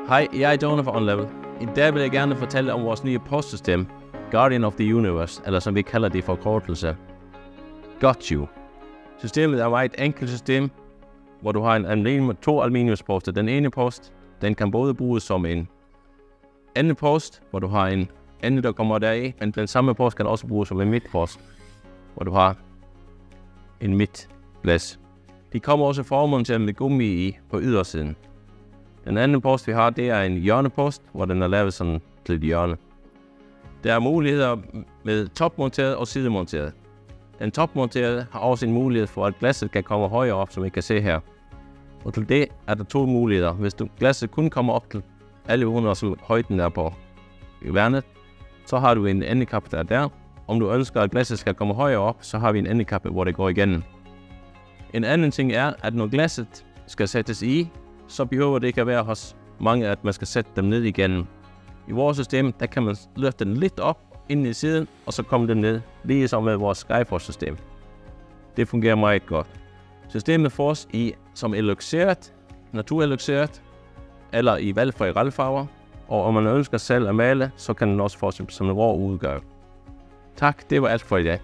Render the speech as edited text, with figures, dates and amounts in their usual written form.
Hej, jeg er Donor fra OnLevel. I dag vil jeg gerne fortælle om vores nye postsystem, Guardian of the Universe, eller som vi kalder det forkortelse, GOTU. Systemet er et meget enkelt system, hvor du har to aluminiumsposter. Den ene post, den kan både bruges som en endepost, hvor du har en ende, der kommer deri, men den samme post kan også bruges som en midtpost, hvor du har en midtglas. De kommer også formonteret med gummi i på ydersiden. Den anden post, vi har, det er en hjørnepost, hvor den er lavet sådan til et hjørne. Der er muligheder med topmonteret og sidemonteret. Den topmonterede har også en mulighed for, at glasset kan komme højere op, som I kan se her. Og til det er der to muligheder. Hvis glasset kun kommer op til 1100, som højden er på værnet, så har du en endekappe, der er der. Om du ønsker, at glasset skal komme højere op, så har vi en endekappe, hvor det går igennem. En anden ting er, at når glasset skal sættes i, så behøver det ikke at være hos mange, at man skal sætte dem ned igen. I vores system, der kan man løfte den lidt op ind i siden, og så komme den ned, ligesom med vores Skyforce-system. Det fungerer meget godt. Systemet fås som eluxeret, natureluxeret, eller i valgfri ralfarver, og om man ønsker selv at male, så kan den også fås som en rå udgave. Tak, det var alt for i dag.